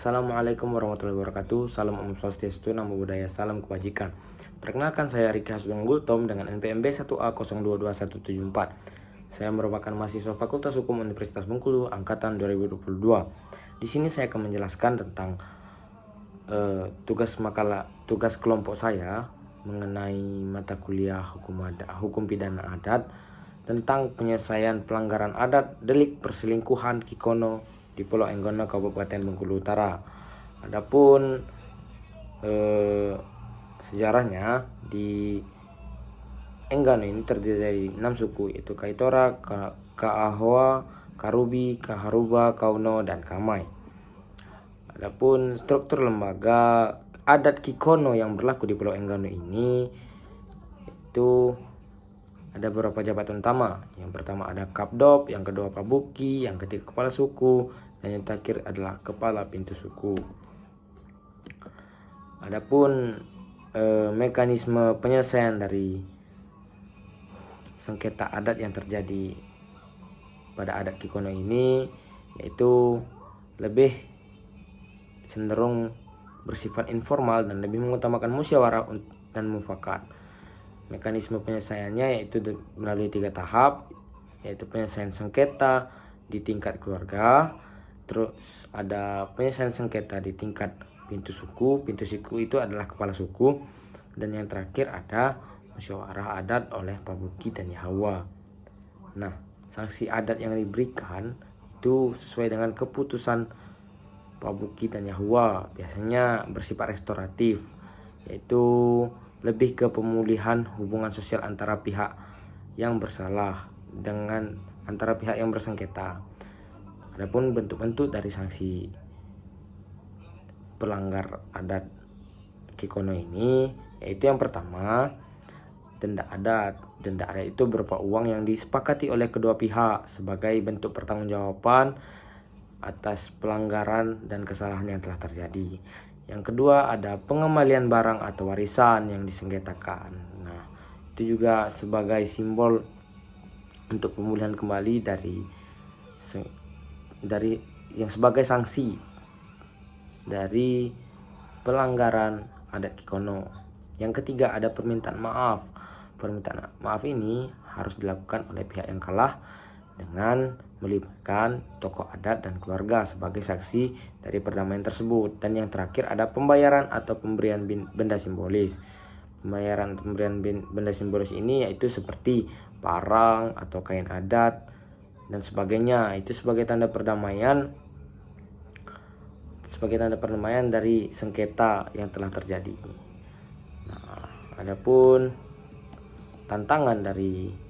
Assalamualaikum warahmatullahi wabarakatuh. Salam Om Swastiastu, Namo Buddhaya, salam kebajikan. Perkenalkan, saya Riki Hasbun Gultom dengan NPMB 1A022174. Saya merupakan mahasiswa Fakultas Hukum Universitas Bengkulu angkatan 2022. Di sini saya akan menjelaskan tentang tugas kelompok saya mengenai mata kuliah hukum pidana adat tentang penyelesaian pelanggaran adat delik perselingkuhan Kikono di Pulau Enggono, Kabupaten Bengkulu Utara. Adapun sejarahnya, di Enggano ini terdiri dari 6 suku, yaitu Kaitora, Kaahoa, Karubi, Kaharuba, Kauno, dan Kamai. Adapun struktur lembaga adat Kikono yang berlaku di Pulau Enggano ini itu ada beberapa jabatan utama. Yang pertama ada Kapdop, yang kedua Pabuki, yang ketiga kepala suku, dan yang terakhir adalah kepala pintu suku. Adapun mekanisme penyelesaian dari sengketa adat yang terjadi pada adat Kikono ini yaitu lebih cenderung bersifat informal dan lebih mengutamakan musyawarah dan mufakat. Mekanisme penyelesaiannya yaitu melalui 3 tahap, yaitu penyelesaian sengketa di tingkat keluarga, terus ada penyelesaian sengketa di tingkat pintu suku itu adalah kepala suku, dan yang terakhir ada musyawarah adat oleh Pabuki dan Yahawa. Nah, sanksi adat yang diberikan itu sesuai dengan keputusan Pabuki dan Yahawa, biasanya bersifat restoratif, yaitu lebih ke pemulihan hubungan sosial antara pihak yang bersalah dengan antara pihak yang bersengketa. Adapun bentuk-bentuk dari sanksi pelanggar adat Kikono ini yaitu yang pertama, denda adat. Denda adat itu berupa uang yang disepakati oleh kedua pihak sebagai bentuk pertanggungjawaban atas pelanggaran dan kesalahan yang telah terjadi. Yang kedua ada pengembalian barang atau warisan yang disengketakan. Nah, itu juga sebagai simbol untuk pemulihan kembali dari yang sebagai sanksi dari pelanggaran adat Kikono. Yang ketiga ada permintaan maaf. Permintaan maaf ini harus dilakukan oleh pihak yang kalah dengan melibatkan tokoh adat dan keluarga sebagai saksi dari perdamaian tersebut. Dan yang terakhir ada pembayaran atau pemberian benda simbolis. Pemberian benda simbolis ini yaitu seperti parang atau kain adat dan sebagainya. Itu sebagai tanda perdamaian dari sengketa yang telah terjadi. Nah, adapun tantangan dari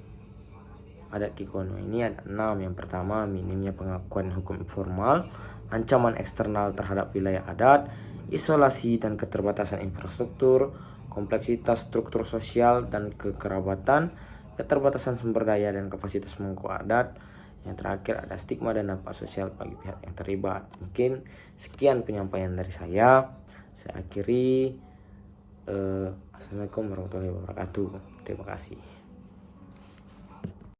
adat Kikono ini ada 6. Yang pertama, minimnya pengakuan hukum informal, ancaman eksternal terhadap wilayah adat, isolasi dan keterbatasan infrastruktur, kompleksitas struktur sosial dan kekerabatan, keterbatasan sumber daya dan kapasitas pemangku adat. Yang terakhir ada stigma dan dampak sosial bagi pihak yang terlibat. Mungkin sekian penyampaian dari saya. Saya akhiri. Assalamualaikum warahmatullahi wabarakatuh. Terima kasih.